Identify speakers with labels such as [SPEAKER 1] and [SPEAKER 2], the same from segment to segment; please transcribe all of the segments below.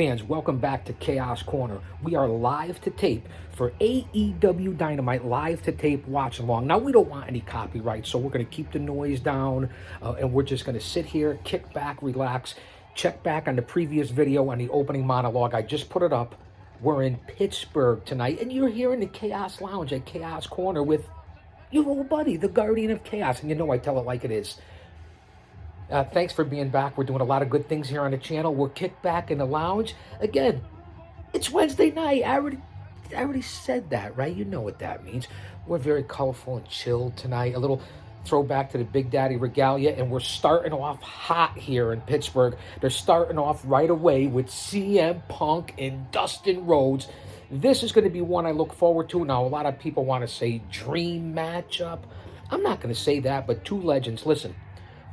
[SPEAKER 1] Fans, welcome back to Chaos Corner. We are live to tape for AEW Dynamite live to tape watch along. Now, we don't want any copyright, so we're going to keep the noise down and we're just going to sit here, kick back, relax, check back on the previous video on the opening monologue. I just put it up. We're in Pittsburgh tonight, and you're here in the Chaos Lounge at Chaos Corner with your old buddy, the Guardian of Chaos. And you know I tell it like it is. Thanks for being back. We're doing a lot of good things here on the channel. We're kicked back in the lounge. Again, it's Wednesday night. I already said that, right? You know what that means. We're very colorful and chilled tonight. A little throwback to the Big Daddy regalia. And we're starting off hot here in Pittsburgh. They're starting off right away with CM Punk and Dustin Rhodes. This is going to be one I look forward to. Now, a lot of people want to say dream matchup. I'm not going to say that, but two legends. Listen.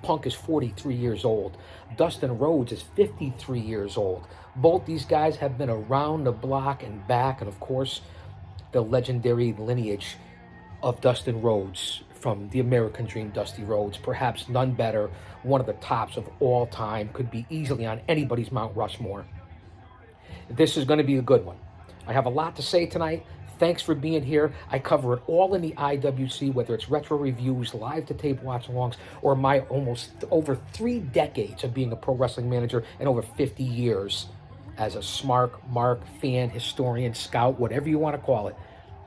[SPEAKER 1] Punk is 43 years old. Dustin Rhodes is 53 years old. Both these guys have been around the block and back, and of course, the legendary lineage of Dustin Rhodes from the American Dream, Dusty Rhodes. Perhaps none better, one of the tops of all time, could be easily on anybody's Mount Rushmore. This is going to be a good one. I have a lot to say tonight. Thanks for being here. I cover it all in the IWC, whether it's retro reviews, live to tape watch-alongs, or my almost over 3 decades of being a pro wrestling manager and over 50 years as a smart mark, fan, historian, scout, whatever you want to call it.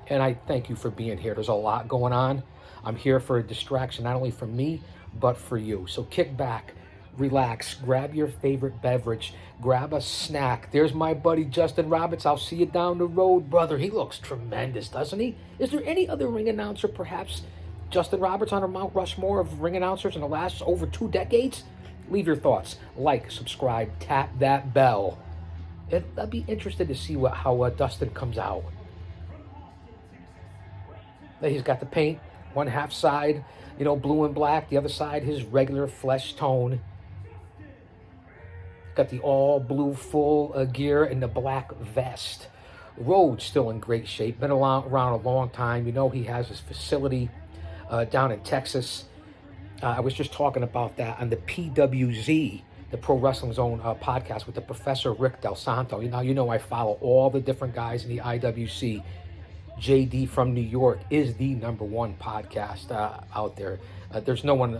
[SPEAKER 1] And I thank you for being here. There's a lot going on. I'm here for a distraction, not only for me, but for you. So kick back, relax, grab your favorite beverage, grab a snack. There's my buddy Justin Roberts. I'll see you down the road, brother. He looks tremendous, doesn't he? Is there any other ring announcer, perhaps Justin Roberts, on a Mount Rushmore of ring announcers in the last over 2 decades? Leave your thoughts. Like, subscribe, tap that bell. I'd be interested to see how Dustin comes out. He's got the paint, one half side, blue and black. The other side, his regular flesh tone. Got the all blue full gear and the black vest. Rhodes still in great shape. Been around a long time. He has his facility down in Texas. I was just talking about that on the PWZ, the Pro Wrestling Zone podcast with the Professor Rick Del Santo. I follow all the different guys in the IWC. JD from New York is the #1 podcast out there. There's no one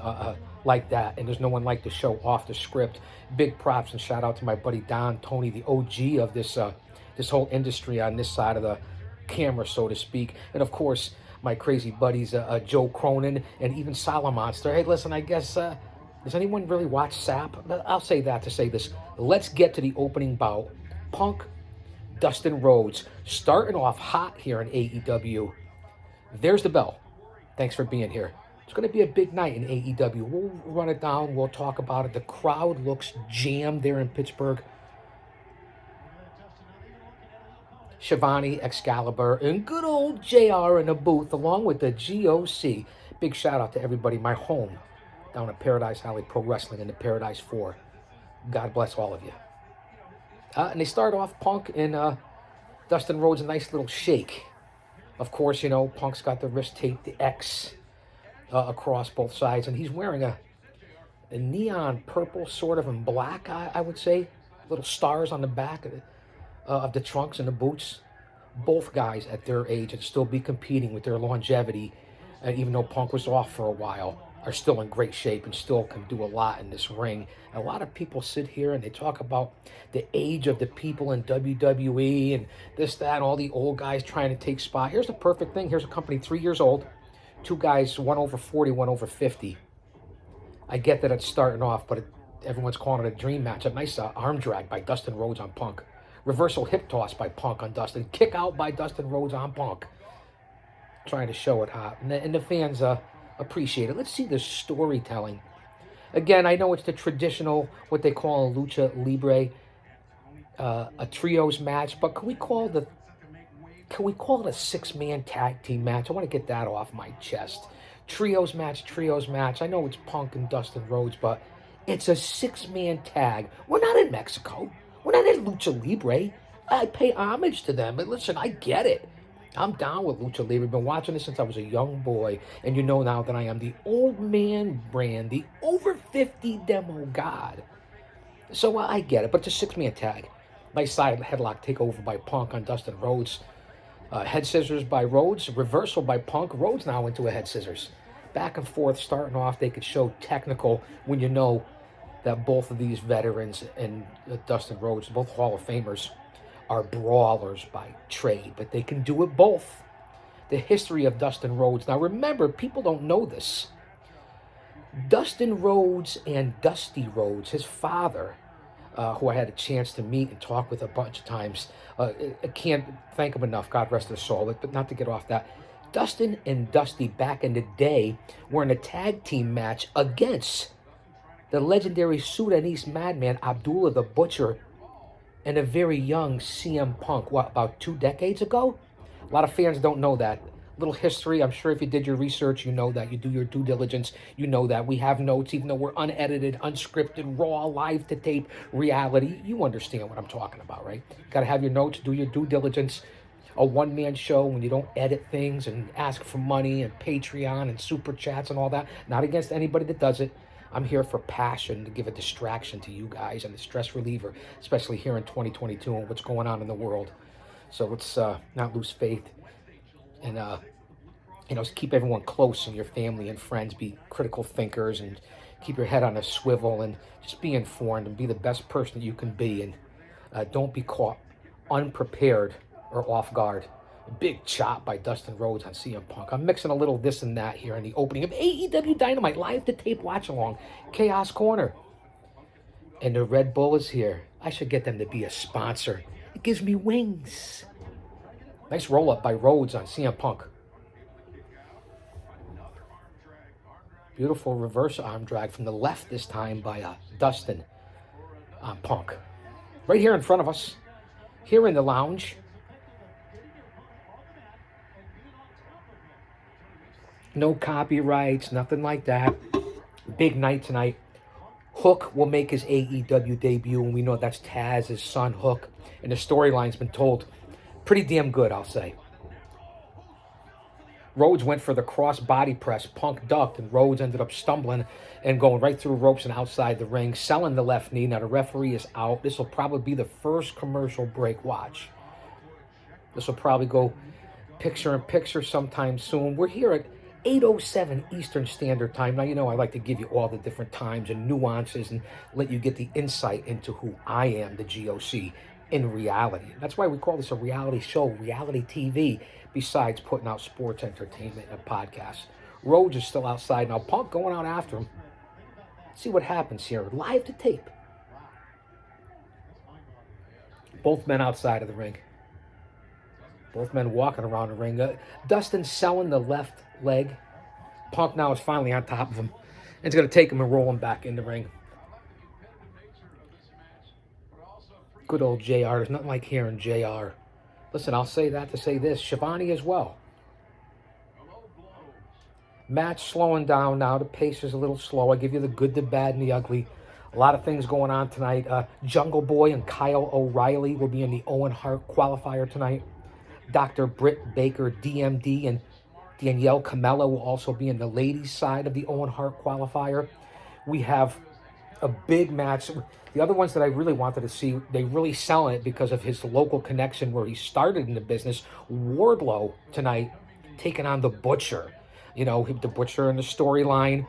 [SPEAKER 1] like that, and there's no one like to show off the script. Big props and shout out to my buddy Don Tony, the OG of this whole industry on this side of the camera, so to speak. And of course, my crazy buddies Joe Cronin and even Solomonster. Hey, listen, I guess does anyone really watch SAP? I'll say that to say this. Let's get to the opening bout. Punk, Dustin Rhodes, starting off hot here in AEW. There's the bell. Thanks for being here. It's going to be a big night in AEW. We'll run it down. We'll talk about it. The crowd looks jammed there in Pittsburgh. Shivani, Excalibur, and good old JR in the booth, along with the GOC. Big shout out to everybody. My home down at Paradise Alley Pro Wrestling in the Paradise 4. God bless all of you. And they start off Punk and Dustin Rhodes, a nice little shake. Of course, Punk's got the wrist tape, the X across both sides, and he's wearing a neon purple, sort of in black, I would say. Little stars on the back of the trunks and the boots. Both guys at their age and still be competing with their longevity, even though Punk was off for a while, are still in great shape and still can do a lot in this ring. A lot of people sit here and they talk about the age of the people in WWE and this, that, all the old guys trying to take spot. Here's the perfect thing. Here's a company 3 years old. 2 guys, one over 40, one over 50. I get that it's starting off, but everyone's calling it a dream match. A nice arm drag by Dustin Rhodes on Punk. Reversal hip toss by Punk on Dustin. Kick out by Dustin Rhodes on Punk. Trying to show it hot. And the fans appreciate it. Let's see the storytelling. Again, I know it's the traditional, what they call a lucha libre, a trios match, but can we call it a 6-man tag team match? I want to get that off my chest. Trios match. I know it's Punk and Dustin Rhodes, but it's a 6-man tag. We're not in Mexico. We're not in lucha libre. I pay homage to them. But listen, I get it. I'm down with lucha libre. Been watching this since I was a young boy, and now that I am the old man brand, the over 50 demo god. So I get it, but it's a 6-man tag. Nice side headlock takeover by Punk on Dustin Rhodes. Head scissors by Rhodes, reversal by Punk. Rhodes now into a head scissors. Back and forth, starting off, they could show technical when you know that both of these veterans and Dustin Rhodes, both Hall of Famers, are brawlers by trade, but they can do it both. The history of Dustin Rhodes. Now remember, people don't know this. Dustin Rhodes and Dusty Rhodes, his father, who I had a chance to meet and talk with a bunch of times. I can't thank him enough, God rest his soul, but not to get off that. Dustin and Dusty back in the day were in a tag team match against the legendary Sudanese madman Abdullah the Butcher and a very young CM Punk, what, about 2 decades ago? A lot of fans don't know that. Little history, I'm sure if you did your research, you know that. You do your due diligence, you know that. We have notes, even though we're unedited, unscripted, raw, live to tape, reality. You understand what I'm talking about, right? You gotta have your notes, do your due diligence. A one-man show when you don't edit things and ask for money and Patreon and super chats and all that. Not against anybody that does it. I'm here for passion, to give a distraction to you guys and a stress reliever, especially here in 2022 and what's going on in the world. So let's not lose faith and keep everyone close in your family and friends. Be critical thinkers and keep your head on a swivel and just be informed and be the best person that you can be. And don't be caught unprepared or off guard. A big chop by Dustin Rhodes on CM Punk. I'm mixing a little this and that here in the opening of AEW Dynamite, live to tape watch along, Chaos Corner. And the Red Bull is here. I should get them to be a sponsor. It gives me wings. Nice roll up by Rhodes on CM Punk. Beautiful reverse arm drag from the left this time by Dustin on Punk. Right here in front of us, here in the lounge. No copyrights, nothing like that. Big night tonight. Hook will make his AEW debut, and we know that's Taz's son, Hook. And the storyline's been told pretty damn good, I'll say. Rhodes went for the cross body press. Punk ducked, and Rhodes ended up stumbling and going right through ropes and outside the ring, selling the left knee. Now the referee is out. This will probably be the first commercial break. Watch. This will probably go picture-in-picture sometime soon. We're here at 8:07 Eastern Standard Time. Now, you know I like to give you all the different times and nuances and let you get the insight into who I am, the GOC, in reality. That's why we call this a reality show, reality TV, besides putting out sports entertainment and podcasts. Rhodes is still outside. Now, Punk going out after him. See what happens here. Live to tape. Both men outside of the ring. Both men walking around the ring. Dustin selling the left leg. Punk now is finally on top of him. And it's going to take him and roll him back in the ring. Good old JR. There's nothing like hearing JR. Listen, I'll say that to say this. Shivani as well. Match slowing down now. The pace is a little slow. I give you the good, the bad, and the ugly. A lot of things going on tonight. Jungle Boy and Kyle O'Reilly will be in the Owen Hart qualifier tonight. Dr. Britt Baker, DMD, and Danielle Camella will also be in the ladies' side of the Owen Hart qualifier. We have a big match. The other ones that I really wanted to see, they really sell it because of his local connection where he started in the business. Wardlow tonight taking on the Butcher. You know, the Butcher in the storyline,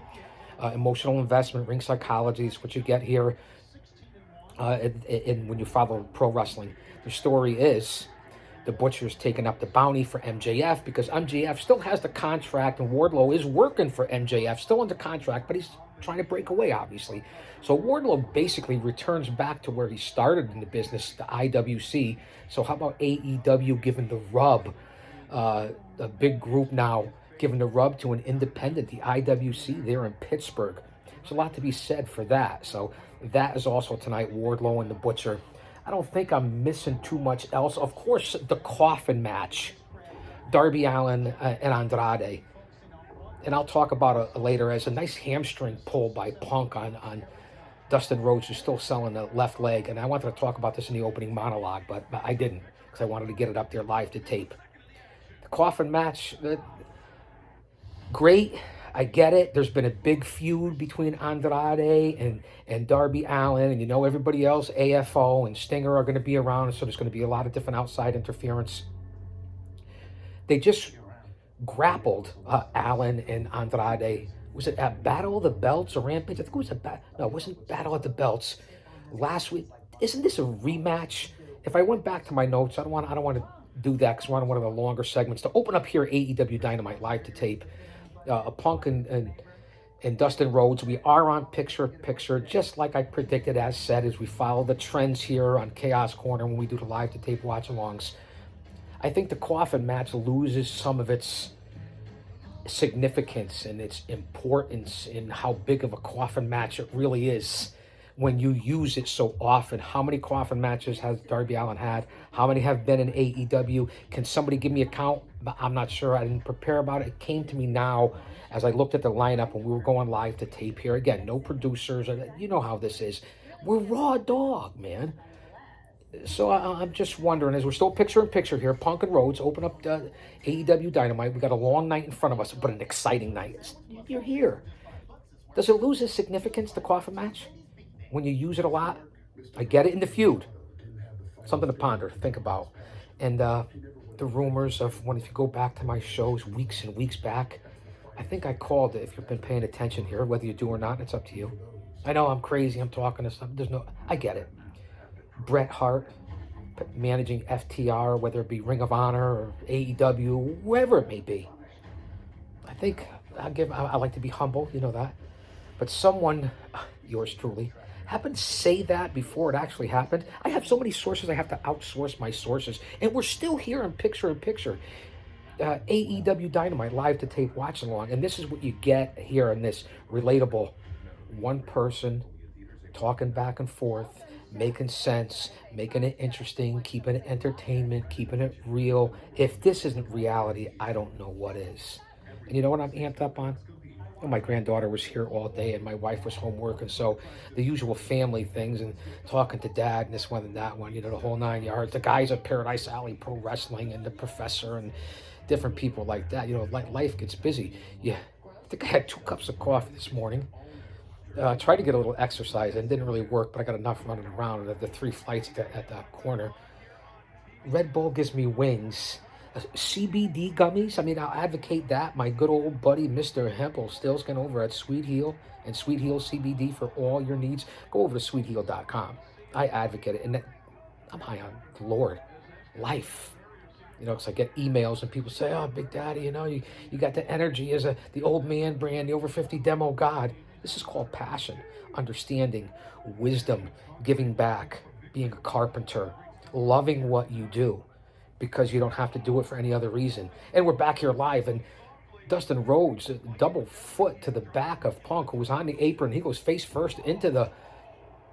[SPEAKER 1] emotional investment, ring psychology is what you get here when you follow pro wrestling. The story is the Butcher's taking up the bounty for MJF because MJF still has the contract and Wardlow is working for MJF, still under contract, but he's trying to break away, obviously. So Wardlow basically returns back to where he started in the business, the IWC. So how about AEW giving the rub, a big group now, giving the rub to an independent, the IWC there in Pittsburgh. There's a lot to be said for that. So that is also tonight, Wardlow and the Butcher. I don't think I'm missing too much else. Of course, the coffin match, Darby Allin and Andrade. And I'll talk about it later as a nice hamstring pull by Punk on Dustin Rhodes, who's still selling the left leg. And I wanted to talk about this in the opening monologue, but I didn't because I wanted to get it up there live to tape. The coffin match, great. I get it. There's been a big feud between Andrade and Darby Allin, and you know everybody else, AFO and Stinger are going to be around, so there's going to be a lot of different outside interference. They just grappled Allin and Andrade. Was it at Battle of the Belts or Rampage? I think it was no, it wasn't Battle of the Belts last week. Isn't this a rematch? If I went back to my notes, I don't want to do that because we're on one of the longer segments. To open up here, AEW Dynamite live to tape. Punk and Dustin Rhodes. We are on picture, just like I predicted, as said, as we follow the trends here on Chaos Corner when we do the live to tape watch-alongs. I think the coffin match loses some of its significance and its importance in how big of a coffin match it really is when you use it so often. How many coffin matches has Darby Allin had? How many have been in AEW? Can somebody give me a count? I'm not sure. I didn't prepare about it. It came to me now as I looked at the lineup and we were going live to tape here. Again, no producers. You know how this is. We're raw dog, man. So I'm just wondering, as we're still picture-in-picture here, Punk and Rhodes open up AEW Dynamite. We got a long night in front of us, but an exciting night. You're here. Does it lose its significance, the coffin match, when you use it a lot? I get it in the feud. Something to ponder, think about. And the rumors of if you go back to my shows weeks and weeks back, I think I called it. If you've been paying attention here, whether you do or not, it's up to you. I know I'm crazy. I'm talking to some. I get it. Bret Hart managing FTR, whether it be Ring of Honor or AEW, wherever it may be. I think I like to be humble, you know that. But someone, yours truly, happened to say that before it actually happened. I have so many sources, I have to outsource my sources. And we're still here in picture-in-picture. AEW Dynamite live to tape watch along. And this is what you get here in this relatable one person talking back and forth, making sense, making it interesting, keeping it entertainment, keeping it real. If this isn't reality, I don't know what is. And you know what I'm amped up on? Well, my granddaughter was here all day and my wife was home working, so the usual family things and talking to dad and this one and that one, the whole 9 yards. The guys at Paradise Alley Pro Wrestling and the professor and different people like that. Life gets busy. Yeah, I think I had 2 cups of coffee this morning. Tried to get a little exercise and didn't really work, but I got enough running around at the 3 flights at the corner. Red Bull gives me wings. CBD gummies, I'll advocate that. My good old buddy Mr. Hempel-Stilskin over at Sweet Heel and Sweet Heel CBD for all your needs. Go over to sweetheal.com. I advocate it, and I'm high on the Lord, life. Because I get emails and people say, "Oh, Big Daddy, you got the energy as the old man brand, the over 50 demo god." This is called passion, understanding, wisdom, giving back, being a carpenter, loving what you do because you don't have to do it for any other reason. And we're back here live, and Dustin Rhodes, double foot to the back of Punk, who was on the apron. He goes face first into the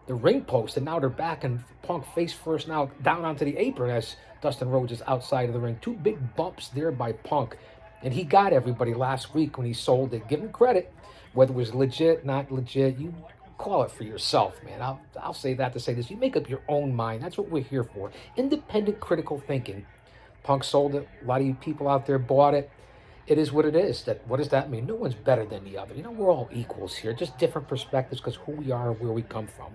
[SPEAKER 1] ring post, and now they're back, and Punk face first now down onto the apron as Dustin Rhodes is outside of the ring. 2 big bumps there by Punk, and he got everybody last week when he sold it. Give him credit. Whether it was legit, not legit, you call it for yourself, man. I'll say that to say this. You make up your own mind. That's what we're here for. Independent critical thinking. Punk sold it. A lot of you people out there bought it. It is what it is. What does that mean? No one's better than the other. We're all equals here. Just different perspectives because who we are and where we come from.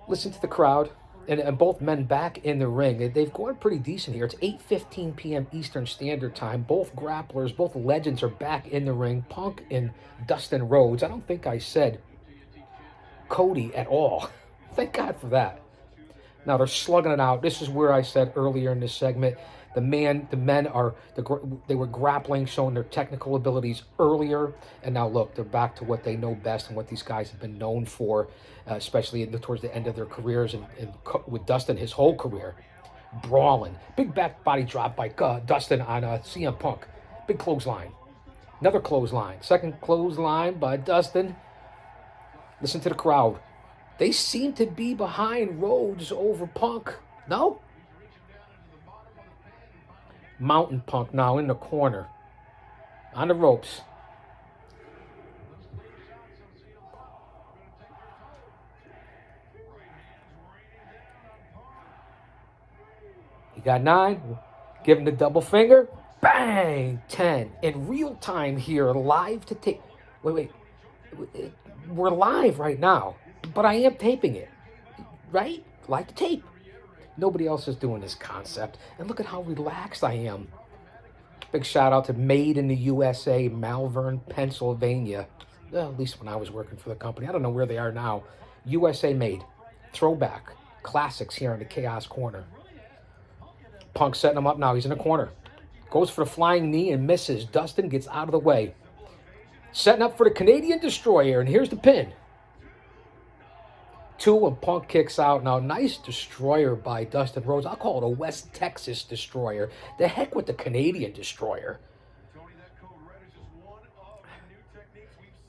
[SPEAKER 1] Listen to the crowd. And both men back in the ring. They've gone pretty decent here. It's 8:15 p.m. Eastern Standard Time. Both grapplers, both legends are back in the ring. Punk and Dustin Rhodes. I don't think I said Cody at all. Thank God for that. Now they're slugging it out. This is where I said earlier in this segment, the men they were grappling, showing their technical abilities earlier, and now look, they're back to what they know best and what these guys have been known for, especially towards the end of their careers, and with Dustin, his whole career, brawling. Big back body drop by Dustin on CM Punk. Big clothesline. Another clothesline. Second clothesline by Dustin. Listen to the crowd. They seem to be behind Rhodes over Punk. No? Mountain Punk now in the corner. On the ropes. He got 9. Give him the double finger. Bang! 10. In real time here, live to tape. Wait. We're live right now, but I am taping it, right? Live to tape. Nobody else is doing this concept. And look at how relaxed I am. Big shout out to Made in the USA, Malvern, Pennsylvania. Well, at least when I was working for the company. I don't know where they are now. USA Made. Throwback. Classics here in the Chaos Corner. Punk setting him up now. He's in the corner. Goes for the flying knee and misses. Dustin gets out of the way. Setting up for the Canadian Destroyer. And here's the pin. 2 and Punk kicks out. Now, nice destroyer by Dustin Rhodes. I'll call it a West Texas Destroyer. The heck with the Canadian Destroyer.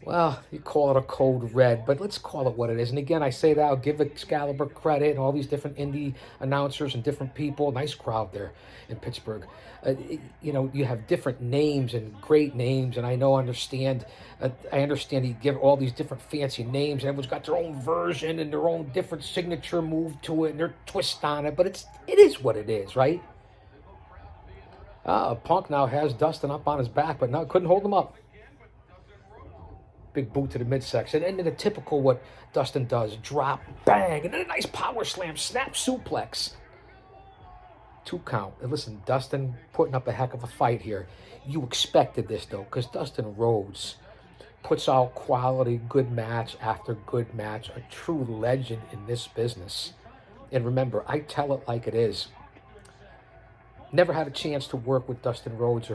[SPEAKER 1] Well, you call it a code red, but let's call it what it is. And again, I say that, I'll give Excalibur credit and all these different indie announcers and different people. Nice crowd there in Pittsburgh. You have different names and great names, and I understand you give all these different fancy names, and everyone's got their own version and their own different signature move to it and their twist on it, but it is what it is, right? Punk now has Dustin up on his back, but no, couldn't hold him up. Big boot to the midsection. And then the typical what Dustin does. Drop, bang, and then a nice power slam, snap suplex. 2 count. And listen, Dustin putting up a heck of a fight here. You expected this, though, because Dustin Rhodes puts out quality, good match after good match. A true legend in this business. And remember, I tell it like it is. Never had a chance to work with Dustin Rhodes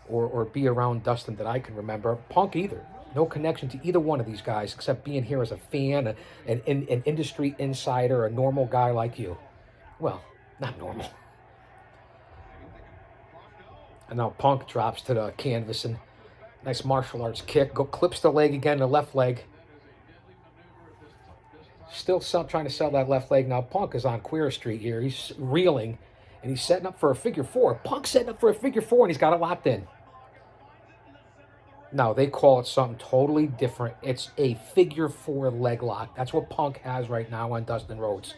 [SPEAKER 1] or be around Dustin that I can remember. Punk either. No connection to either one of these guys except being here as a fan, an industry insider, a normal guy like you. Well, not normal. And now Punk drops to the canvas and nice martial arts kick. Clips the leg again, the left leg. Still trying to sell that left leg. Now Punk is on Queer Street here. He's reeling and he's setting up for a figure 4. Punk's setting up for a figure 4 and he's got it locked in. Now, they call it something totally different. It's a figure 4 leg lock. That's what Punk has right now on Dustin Rhodes.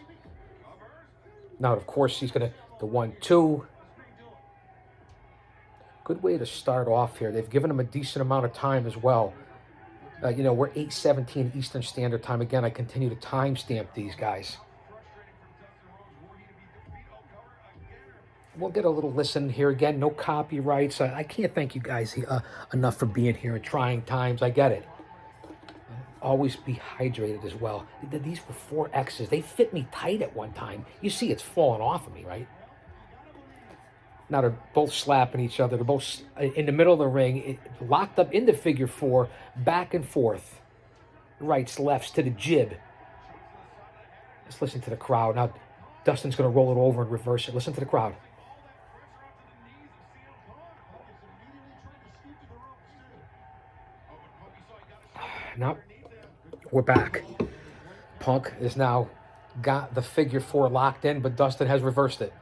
[SPEAKER 1] Now, of course, he's going to, the 1-2. Good way to start off here. They've given him a decent amount of time as well. We're 8:17 Eastern Standard Time. Again, I continue to timestamp these guys. We'll get a little listen here again. No copyrights. I can't thank you guys enough for being here in trying times. I get it. Always be hydrated as well. These were 4 X's. They fit me tight at one time. You see it's falling off of me, right? Now they're both slapping each other. They're both in the middle of the ring, locked up into figure 4, back and forth. Rights, lefts to the jib. Let's listen to the crowd. Now Dustin's going to roll it over and reverse it. Listen to the crowd. Now, we're back. Punk is now got the figure 4 locked in, but Dustin has reversed it.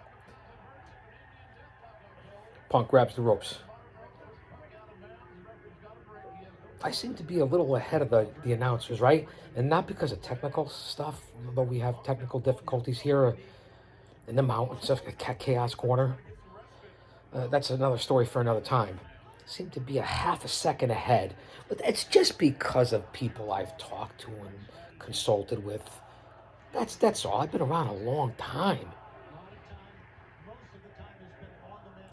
[SPEAKER 1] Punk grabs the ropes. I seem to be a little ahead of the announcers, right? And not because of technical stuff, although we have technical difficulties here in the mountains of Chaos Corner. That's another story for another time. Seem to be a half a second ahead, but it's just because of people I've talked to and consulted with. That's all. I've been around a long time.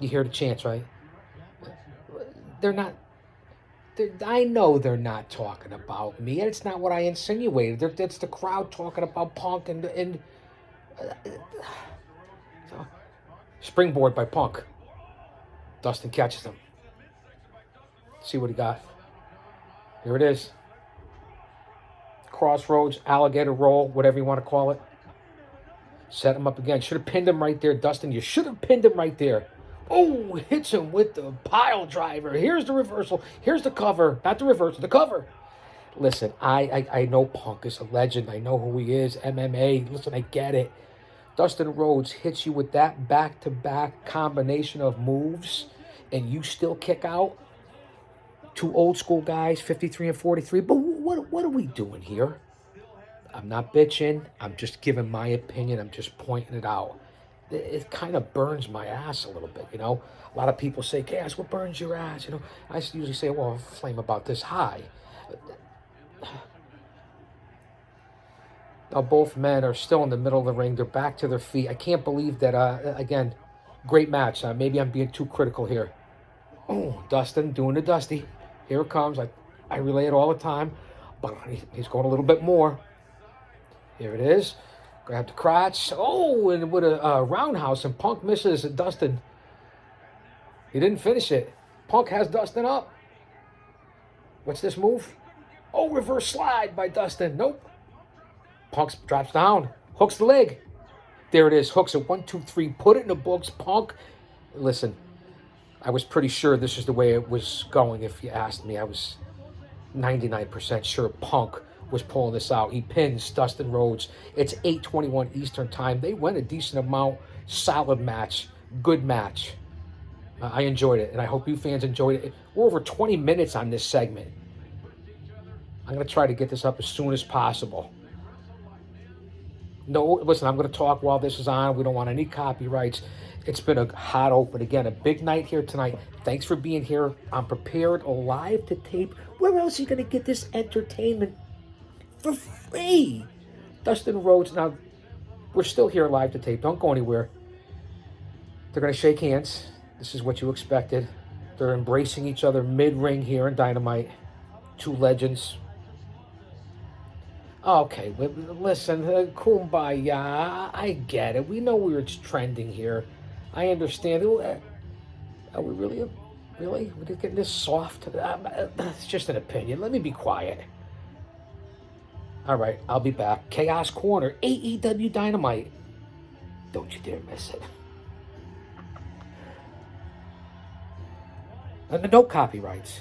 [SPEAKER 1] You hear the chants, right? They're not. I know they're not talking about me, and it's not what I insinuated. It's the crowd talking about Punk and springboard by Punk. Dustin catches him. See what he got. Here it is. Crossroads, alligator roll, whatever you want to call it. Set him up again. Should have pinned him right there, Dustin. You should have pinned him right there. Oh, hits him with the pile driver. Here's the reversal. Here's the cover. Not the reversal, the cover. Listen, I know Punk is a legend. I know who he is. MMA. Listen, I get it. Dustin Rhodes hits you with that back-to-back combination of moves, and you still kick out. 2 old school guys, 53 and 43. But what are we doing here? I'm not bitching. I'm just giving my opinion. I'm just pointing it out. it kind of burns my ass a little bit, you know. A lot of people say, Chaos, what burns your ass? You know, I usually say, well, a flame about this high. Now both men are still in the middle of the ring. They're back to their feet. I can't believe that, again, great match. Maybe I'm being too critical here. Oh, Dustin doing the Dusty. Here it comes. I relay it all the time, but he's going a little bit more. Here it is. Grab the crotch. Oh, and with a roundhouse, and Punk misses Dustin. He didn't finish it. Punk has Dustin up. What's this move? Oh, reverse slide by Dustin. Nope. Punk drops down. Hooks the leg. There it is. Hooks it. 1, 2, 3. Put it in the books. Punk. Listen, I was pretty sure this is the way it was going if you asked me. I was 99% sure Punk was pulling this out. He pins Dustin Rhodes. It's 8:21 Eastern time. They went a decent amount. Solid match. Good match. I enjoyed it, and I hope you fans enjoyed it. We're over 20 minutes on this segment. I'm going to try to get this up as soon as possible. No, listen, I'm going to talk while this is on. We don't want any copyrights. It's been a hot open. Again, a big night here tonight. Thanks for being here. I'm prepared, live to tape. Where else are you going to get this entertainment for free? Dustin Rhodes. Now, we're still here live to tape. Don't go anywhere. They're going to shake hands. This is what you expected. They're embracing each other mid-ring here in Dynamite. Two legends. Okay, listen, kumbaya. I get it. We know where it's trending here. I understand. Are we really? We're getting this soft? It's just an opinion. Let me be quiet. All right, I'll be back. Chaos Corner, AEW Dynamite. Don't you dare miss it. No copyrights.